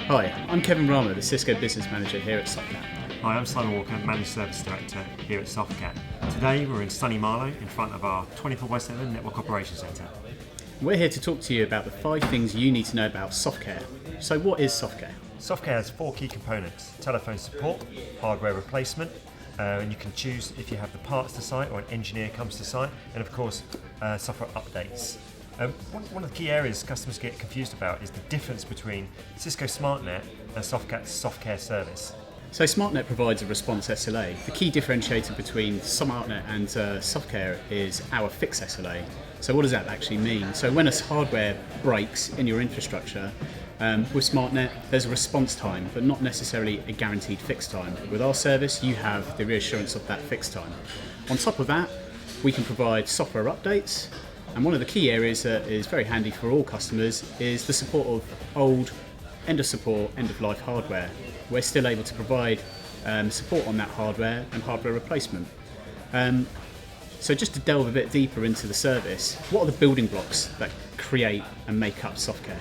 Hi, I'm Kevin Rama, the Cisco Business Manager here at Softcat. Hi, I'm Simon Walker, Managed Service Director here at Softcat. Today we're in sunny Marlow in front of our 24/7 Network Operations Centre. We're here to talk to you about the 5 things you need to know about Softcare. So what is Softcare? Softcare has 4 key components: telephone support, hardware replacement, and you can choose if you have the parts to site or an engineer comes to site, and of course software updates. One of the key areas customers get confused about is the difference between Cisco Smartnet and Softcat's Softcare service. So Smartnet provides a response SLA. The key differentiator between Smartnet and Softcare is our fixed SLA. So what does that actually mean? So when a hardware breaks in your infrastructure, with Smartnet, there's a response time, but not necessarily a guaranteed fixed time. With our service, you have the reassurance of that fixed time. On top of that, we can provide software updates, and one of the key areas that is very handy for all customers is the support of old, end of support, end of life hardware. We're still able to provide support on that hardware and hardware replacement. So just to delve a bit deeper into the service, what are the building blocks that create and make up Softcare?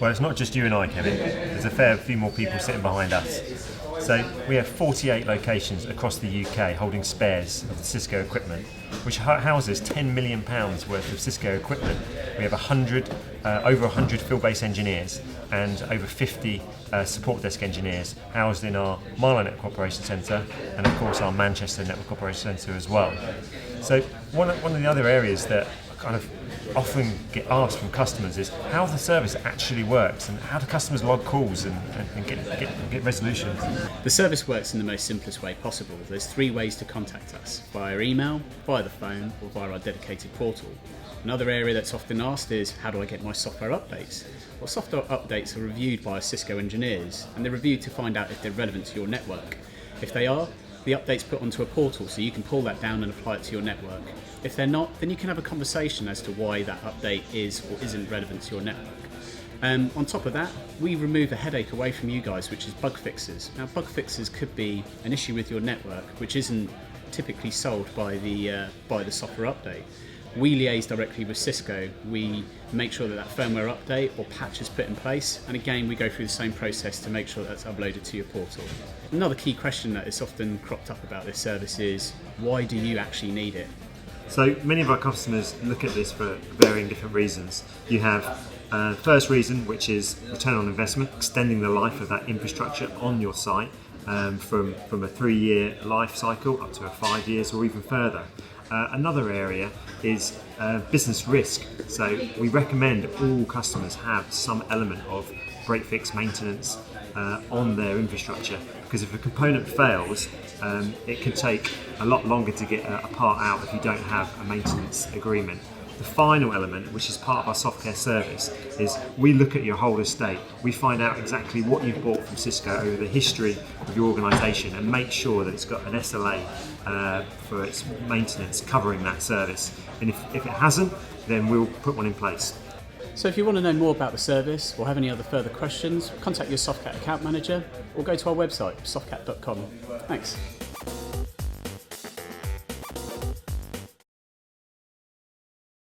Well, it's not just you and I, Kevin. There's a fair few more people sitting behind us. So we have 48 locations across the UK holding spares of the Cisco equipment, which houses £10 million worth of Cisco equipment. We have over 100 field-based engineers and over 50 support desk engineers housed in our Marlow Network Operations Centre and of course our Manchester Network Operations Centre as well. So one of the other areas that kind of often get asked from customers is how the service actually works and how do customers log calls and get resolutions. The service works in the most simplest way possible. There's 3 ways to contact us: via email, via the phone, or via our dedicated portal. Another area that's often asked is how do I get my software updates? Well, software updates are reviewed by our Cisco engineers, and they're reviewed to find out if they're relevant to your network. If they are, the update's put onto a portal so you can pull that down and apply it to your network. If they're not, then you can have a conversation as to why that update is or isn't relevant to your network. On top of that, we remove a headache away from you guys, which is bug fixes. Now, bug fixes could be an issue with your network, which isn't typically solved by the software update. We liaise directly with Cisco. We make sure that that firmware update or patch is put in place, and again we go through the same process to make sure that's uploaded to your portal. Another key question that is often cropped up about this service is, why do you actually need it? So many of our customers look at this for varying different reasons. You have first reason, which is return on investment, extending the life of that infrastructure on your site from a 3-year life cycle up to 5 years or even further. Another area is business risk. So we recommend all customers have some element of break fix maintenance on their infrastructure, because if a component fails, it can take a lot longer to get a part out if you don't have a maintenance agreement. The final element, which is part of our Softcare service, is we look at your whole estate. We find out exactly what you've bought from Cisco over the history of your organisation and make sure that it's got an SLA for its maintenance covering that service. And if it hasn't, then we'll put one in place. So if you want to know more about the service or have any other further questions, contact your Softcat account manager or go to our website, softcat.com. Thanks.